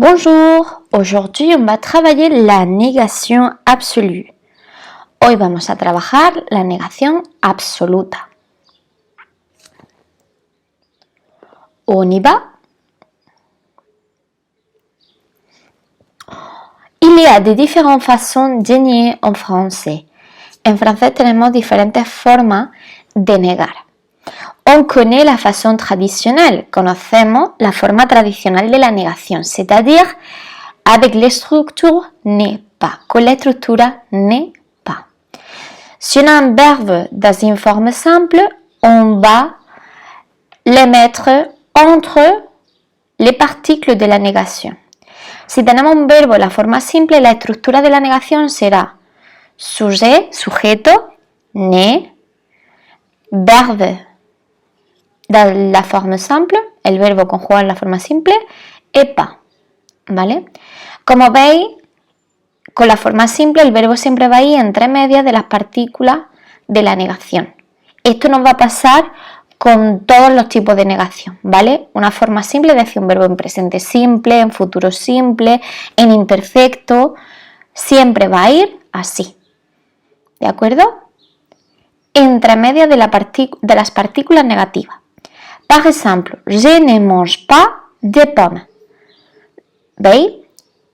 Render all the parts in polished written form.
Bonjour, aujourd'hui on va travailler la negación absolue. Hoy vamos a trabajar la negación absoluta. On y va. Il y a de différentes façons de nier en français. En francés tenemos diferentes formas de negar. On connaît la façon traditionnelle, conocemos la forma tradicional de la negación, c'est-à-dire avec l'estrictura n'est pas, con la estructura n'est pas. Si on a un verbe dans une forme simple, on va le mettre entre les partículas de la negación. Si tenemos un verbo en la forma simple, la estructura de la negación será sujet, sujeto, ne, verbe dans la forme simple, el verbo conjugado en la forma simple, et pas, ¿vale? Como veis, con la forma simple el verbo siempre va a ir entre medias de las partículas de la negación. Esto nos va a pasar con todos los tipos de negación, ¿vale? Una forma simple es decir un verbo en presente simple, en futuro simple, en imperfecto, siempre va a ir así, ¿de acuerdo? Entre medias de las partículas negativas. Par exemple, je ne mange pas de pommes. ¿Veis?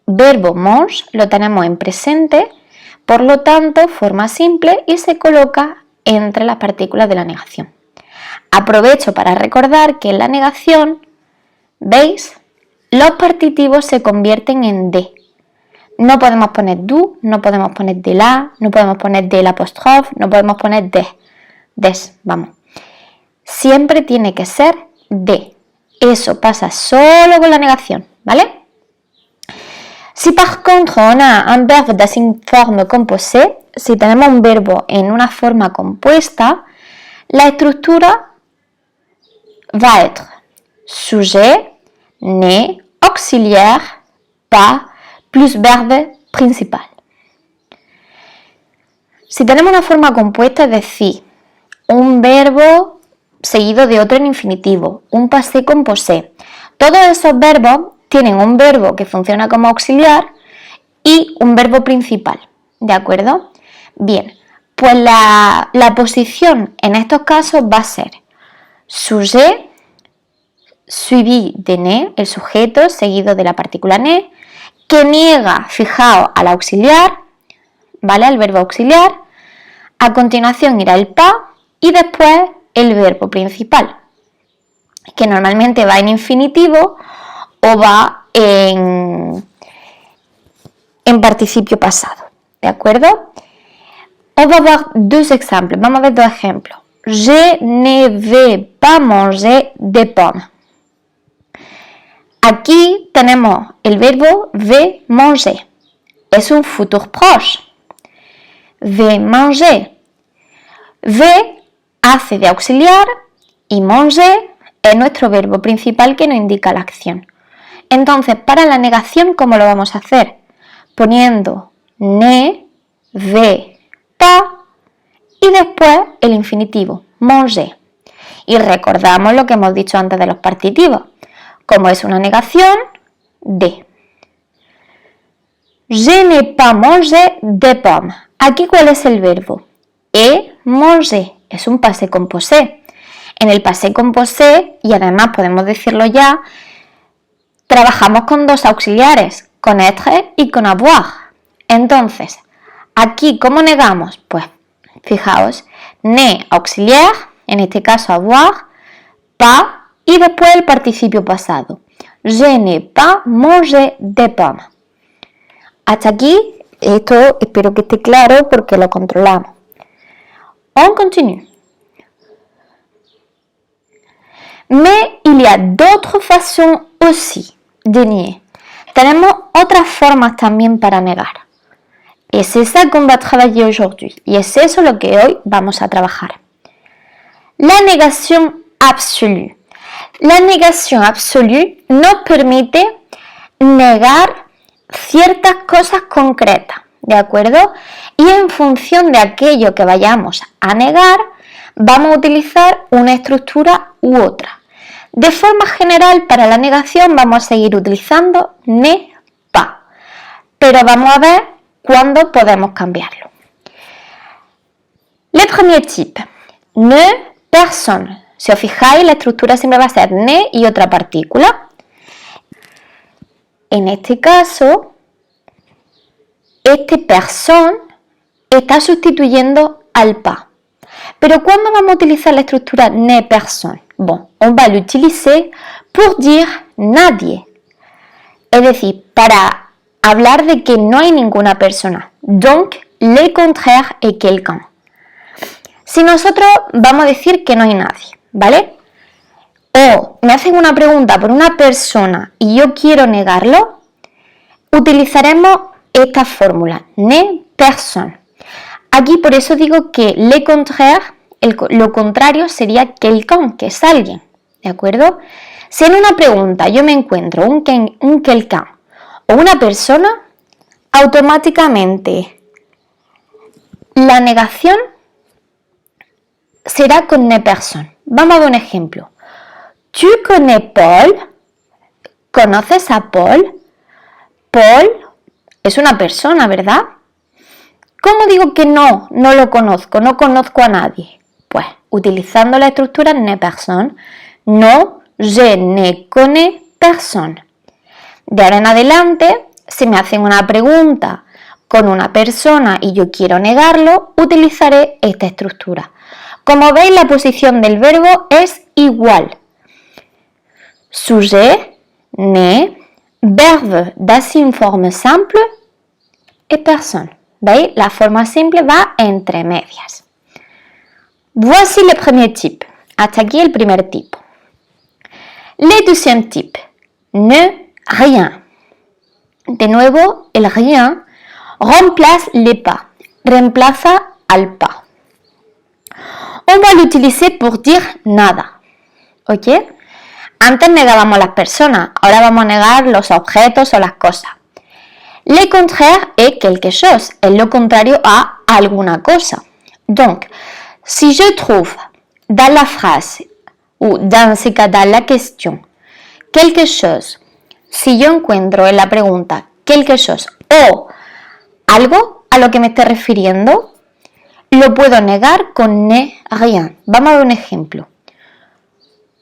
Verbo mange lo tenemos en presente, por lo tanto, forma simple y se coloca entre las partículas de la negación. Aprovecho para recordar que en la negación, ¿veis? Los partitivos se convierten en de. No podemos poner du, no podemos poner de la, no podemos poner del apóstrofe, no podemos poner des, vamos. Siempre tiene que ser de. Eso pasa solo con la negación, ¿vale? Si par contre on a un verbe dans une forme composée, si tenemos un verbo en una forma compuesta, la estructura va a être sujet, ne, auxiliaire, pas, plus verbe principal. Si tenemos una forma compuesta, es decir, un verbo seguido de otro en infinitivo, un passé composé. Todos esos verbos tienen un verbo que funciona como auxiliar y un verbo principal, ¿de acuerdo? Bien, pues la posición en estos casos va a ser sujet, suivi de ne, el sujeto seguido de la partícula ne, que niega, fijaos, al auxiliar, ¿vale? Al verbo auxiliar. A continuación irá el pas y después el verbo principal, que normalmente va en infinitivo o va en participio pasado, ¿de acuerdo? On va voir deux exemples, vamos a ver dos ejemplos. Je ne vais pas manger de pommes. Aquí tenemos el verbo vais manger, es un futur proche. Vais manger. Vais hace de auxiliar y manger es nuestro verbo principal que nos indica la acción. Entonces, para la negación, ¿cómo lo vamos a hacer? Poniendo ne, vais, pas y después el infinitivo, manger. Y recordamos lo que hemos dicho antes de los partitivos. Como es una negación, de. Je n'ai pas mangé de pommes. Aquí, ¿cuál es el verbo? He mangé. Es un passé composé. En el passé composé, y además podemos decirlo ya, trabajamos con dos auxiliares, con être y con avoir. Entonces, aquí, ¿cómo negamos? Pues, fijaos, ne auxiliar, en este caso avoir, pas, y después el participio pasado. Je n'ai pas mangé de pommes. Hasta aquí, esto espero que esté claro porque lo controlamos. On continue. Mais il y a d'autres façons aussi de nier. Tenemos otras formas también para negar. Es esa qu'on va travailler aujourd'hui. Y es eso lo que hoy vamos a trabajar. La negación absolue. La negación absolue nos permite negar ciertas cosas concretas, ¿de acuerdo? Y en función de aquello que vayamos a negar, vamos a utilizar una estructura u otra. De forma general, para la negación vamos a seguir utilizando n'est pas, pero vamos a ver cuándo podemos cambiarlo. Le premier type, ne personne. Si os fijáis, la estructura siempre va a ser ne y otra partícula. En este caso, este personne está sustituyendo al pas. Pero ¿cuándo vamos a utilizar la estructura ne personne? Bon, on va l'utiliser pour dire nadie. Es decir, para hablar de que no hay ninguna persona. Donc, le contraire est quelqu'un. Si nosotros vamos a decir que no hay nadie, ¿vale? O me hacen una pregunta por una persona y yo quiero negarlo, utilizaremos esta fórmula, ne personne. Aquí por eso digo que le contraire, lo contrario sería quelqu'un, que es alguien, ¿de acuerdo? Si en una pregunta yo me encuentro un quelqu'un o una persona, automáticamente la negación será con ne personne. Vamos a ver un ejemplo. ¿Tu connais Paul? ¿Conoces a Paul? Paul es una persona, ¿verdad? ¿Cómo digo que no lo conozco, no conozco a nadie? Pues utilizando la estructura ne personne, no, je ne connais personne. De ahora en adelante, si me hacen una pregunta con una persona y yo quiero negarlo, utilizaré esta estructura. Como veis, la posición del verbo es igual. Sujet, ne, verbe d'action forme simple et personne. ¿Veis? La forma simple va entre medias. Voici le premier type. Hasta aquí el primer tipo. Le deuxième type. Ne, rien. De nuevo, el rien remplace le pas. Reemplaza al pas. On va l'utiliser pour dire nada. ¿Ok? Antes negábamos las personas, ahora vamos a negar los objetos o las cosas. Le contraire est quelque chose, es lo contrario a alguna cosa. Donc, si je trouve dans la phrase, ou dans ce cas dans la question, quelque chose, si yo encuentro en la pregunta quelque chose o algo a lo que me esté refiriendo, lo puedo negar con ne rien. Vamos a ver un ejemplo.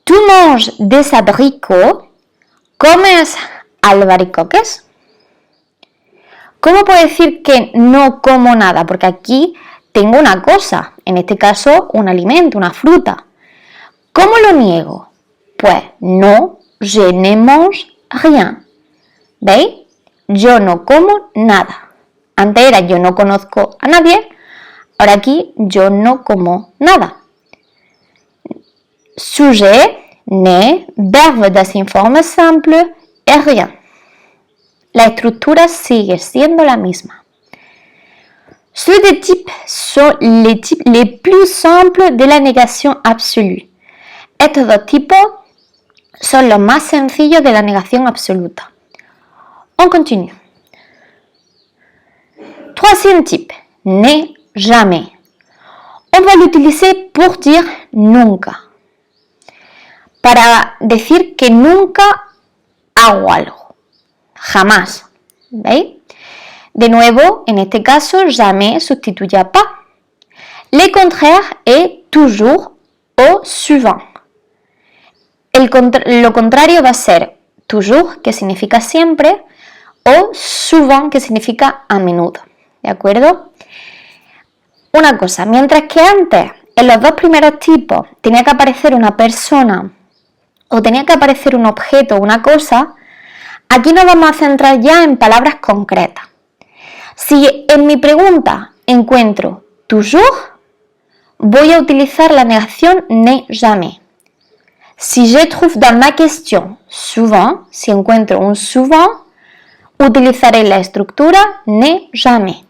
¿Tú manges des abricots? ¿Comes albaricoques? ¿Cómo puedo decir que no como nada? Porque aquí tengo una cosa, en este caso un alimento, una fruta. ¿Cómo lo niego? Pues no, je ne mange rien. ¿Veis? Yo no como nada. Antes era yo no conozco a nadie, ahora aquí yo no como nada. Sujet, ne, verbe d'action forme simple et rien. La estructura sigue siendo la misma. Ceux des types sont les types les plus simples de la negación absolue. Estos dos tipos son los más sencillos de la negación absoluta. On continue. Troisième type, ne jamais. On va l'utiliser pour dire nunca. Para decir que nunca hago algo. Jamás. ¿Veis? De nuevo, en este caso, jamais sustituye a pas. Le contraire est toujours o souvent. Lo contrario va a ser toujours, que significa siempre, o souvent, que significa a menudo. ¿De acuerdo? Una cosa, mientras que antes, en los dos primeros tipos, tenía que aparecer una persona o tenía que aparecer un objeto o una cosa, aquí nos vamos a centrar ya en palabras concretas. Si en mi pregunta encuentro toujours, voy a utilizar la negación ne jamais. Si je trouve dans ma question souvent, si encuentro un souvent, utilizaré la estructura ne jamais.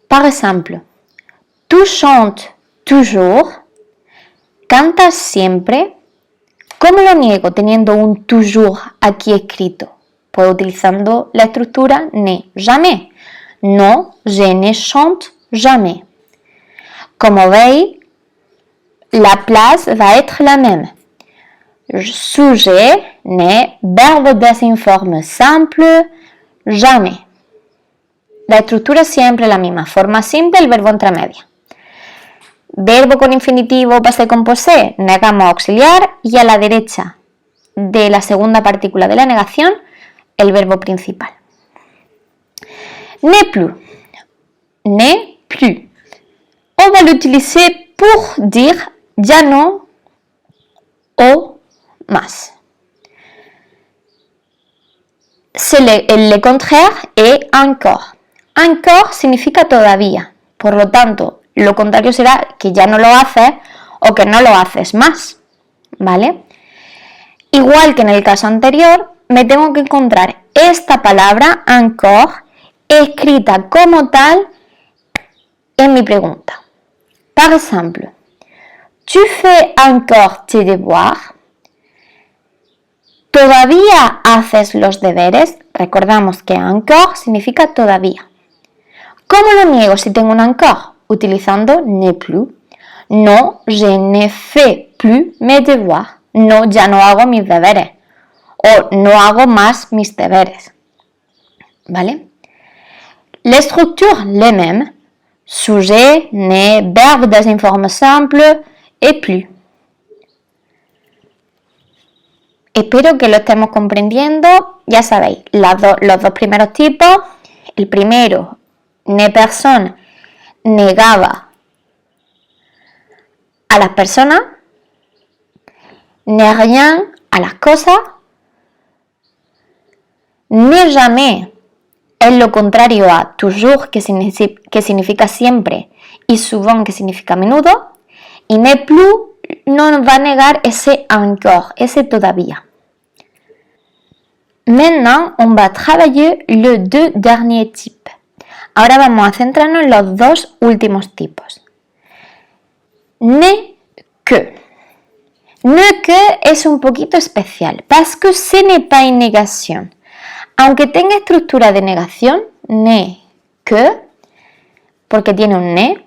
Par exemple, tu chantes toujours, cantas siempre. ¿Cómo lo niego teniendo un toujours aquí escrito? Pues utilizando la estructura ne jamais. No, je ne chante jamais. Como veis, la place va être la même. sujet, ne, verbo desinforme simple, jamais. La estructura es siempre la misma, forma simple, el verbo entre medias. Verbo con infinitivo passé composé, negamos auxiliar y a la derecha de la segunda partícula de la negación, el verbo principal. N'est plus. N'est plus. On va l'utiliser pour dire ya no o más. Le contraire est encore. Encore significa todavía. Por lo tanto, lo contrario será que ya no lo haces o que no lo haces más. ¿Vale? Igual que en el caso anterior, me tengo que encontrar esta palabra encore escrita como tal en mi pregunta. Par exemple, tu fais encore tes devoirs. ¿Todavía haces los deberes? Recordamos que encore significa todavía. ¿Cómo lo niego si tengo un encore? Utilizando ne plus. No, je ne fais plus mes devoirs. No, ya no hago mis deberes. O no hago más mis deberes. ¿Vale? Les structures les mêmes. Sujet, ne, verbe desinforme simple et plus. Espero que lo estemos comprendiendo. Ya sabéis, los dos primeros tipos. El primero, ne personne, negaba a las personas. Ne rien, a las cosas. Ne jamais es lo contrario a toujours, que significa siempre, y souvent, que significa a menudo. Y ne plus no va a negar ese encore, ese todavía. Maintenant, on va travailler les deux derniers types. Ahora vamos a centrarnos en los dos últimos tipos. Ne que. Ne que es un poquito especial, parce que ce n'est pas une négation. Aunque tenga estructura de negación, ne que, porque tiene un ne,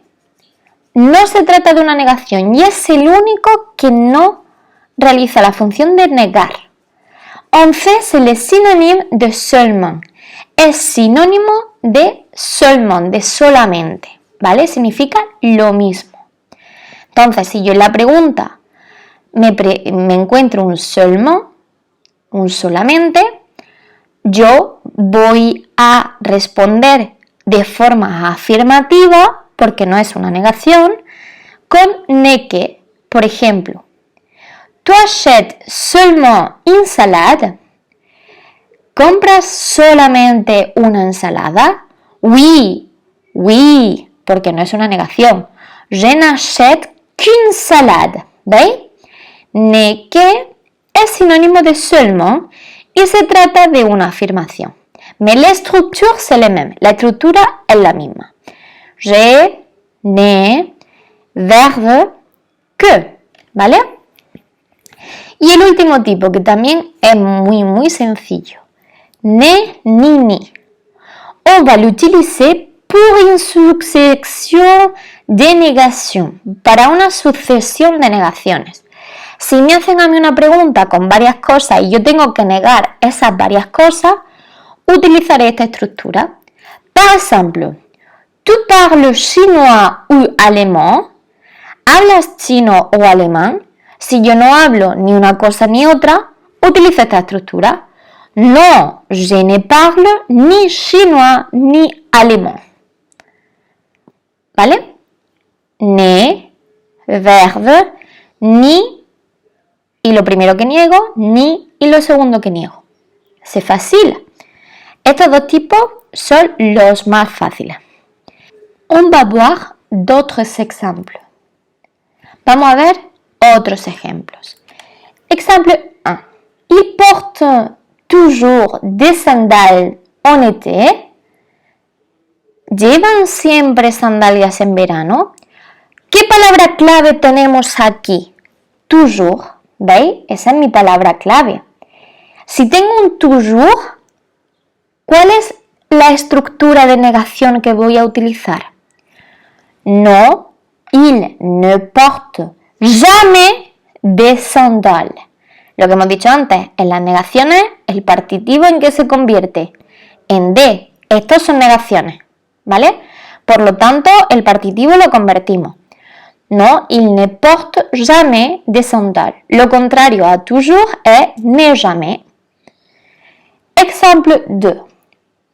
no se trata de una negación y es el único que no realiza la función de negar. En fait, c'est le synonyme de seulement. Es sinónimo de seulement, de solamente, ¿vale? Significa lo mismo. Entonces, si yo en la pregunta me encuentro un seulement, un solamente, yo voy a responder de forma afirmativa, porque no es una negación, con ne que. Por ejemplo, ¿tu achètes seulement une salade? ¿Compras solamente una ensalada? Oui, oui, porque no es una negación. Je n'achète qu'une salade. ¿Veis? Ne que es sinónimo de seulement y se trata de una afirmación. Mais l'estructure c'est la même. La estructura es la misma. Je, ne, verbe, que. ¿Vale? Y el último tipo, que también es muy sencillo. Ne, ni. On va l'utiliser pour une succession de négations. Para una sucesión de negaciones. Si me hacen a mí una pregunta con varias cosas y yo tengo que negar esas varias cosas, utilizaré esta estructura. Par exemple, ¿tu parles chinois ou allemand? ¿Hablas chino o alemán? Si yo no hablo ni una cosa ni otra, utilizo esta estructura. No, je ne parle ni chinois ni allemand. ¿Vale? Ne, verbe, ni, y lo primero que niego, ni, y lo segundo que niego. C'est facile. Estos dos tipos son los más fáciles. On va voir d'autres exemples. Vamos a ver otros ejemplos. Exemple 1. Il porte toujours des sandales en été. ¿Llevan siempre sandalias en verano? ¿Qué palabra clave tenemos aquí? Toujours. ¿Veis? Esa es mi palabra clave. Si tengo un toujours, ¿cuál es la estructura de negación que voy a utilizar? No, il ne porte jamais de sandales. Lo que hemos dicho antes, en las negaciones, el partitivo ¿en qué se convierte? En D. Estos son negaciones, ¿vale? Por lo tanto, el partitivo lo convertimos. Non, il ne porte jamais des sandales. Lo contrario à toujours est n'est jamais. Exemple 2.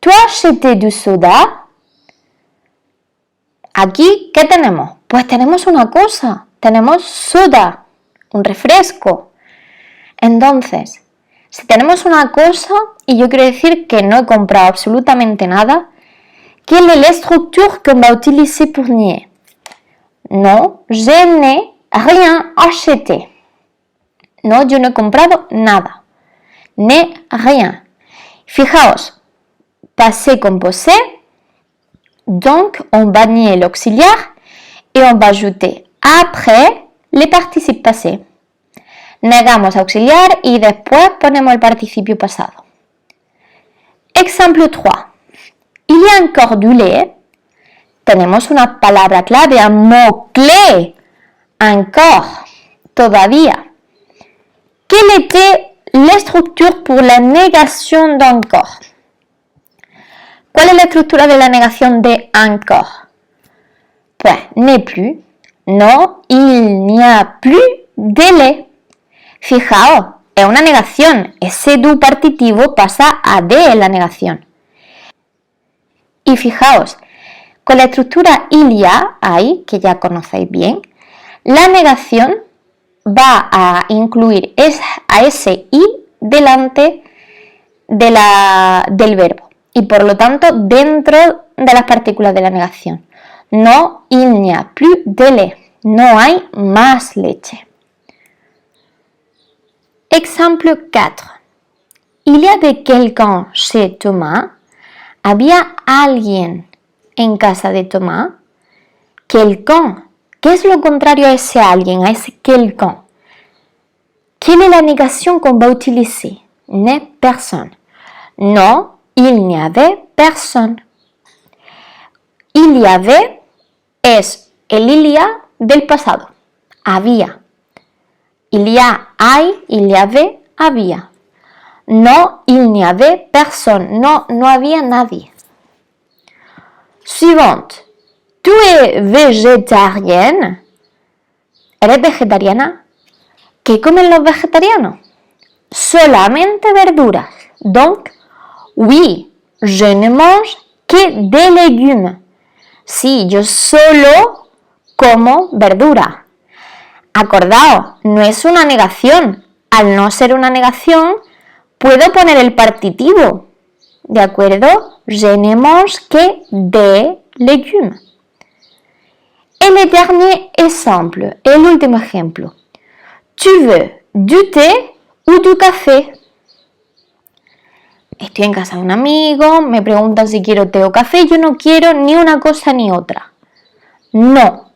Tu as acheté du soda. Aquí, ¿qué tenemos? Pues tenemos una cosa. Tenemos soda, un refresco. Entonces, si tenemos una cosa y yo quiero decir que no he comprado absolutamente nada, quelle est la structure qu'on va utiliser pour nier? No, je n'ai rien acheté. No, yo no he comprado nada. N'ai rien. Fijaos, passé composé, donc on va nier l'auxiliaire et on va ajouter après les participes passés. Negamos auxiliar y después ponemos el participio pasado. Exemple 3. Il y a encore du lait. Tenemos una palabra clave, un mot-clé. Encore. Todavía. Quelle était la structure pour la négation d'encore? ¿Cuál es la estructura de la negación de encore? Pues, n'est plus. No, il n'y a plus de lait. Fijaos, es una negación. Ese du partitivo pasa a de en la negación. Y fijaos, con la estructura il y a, hay, que ya conocéis bien, la negación va a incluir a ese i delante del verbo y por lo tanto dentro de las partículas de la negación. No, il n'y a plus de lait. No hay más leche. Exemple 4. Il y avait quelqu'un chez Thomas. Había alguien en casa de Tomás. Quelqu'un. ¿Qué es lo contrario a ese alguien, a ese quelqu'un? Quelle est la négation qu'on va utiliser? N'est personne. Non, il n'y avait personne. Il y avait es el il y a del pasado. Había. Il y a, hay, il y avait, había. No, il n'y avait personne. No, no había nadie. Suivante. Tu es végétarienne. ¿Eres vegetariana? ¿Qué comen los vegetarianos? Solamente verduras. Donc, oui, je ne mange que des légumes. Sí, yo solo como verdura. Acordaos, no es una negación. Al no ser una negación, puedo poner el partitivo. ¿De acuerdo? Je ne mange que des légumes. Et le dernier exemple, el último ejemplo. Tu veux du thé ou du café? Estoy en casa de un amigo, me preguntan si quiero té o café, yo no quiero ni una cosa ni otra. No,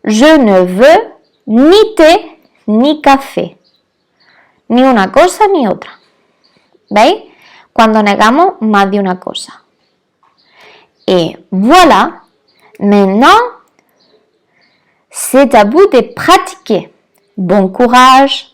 je ne veux ni té ni café. Ni una cosa ni otra. ¿Veis? Cuando negamos más de una cosa. Et voilà, maintenant, c'est à vous de pratiquer. Bon courage!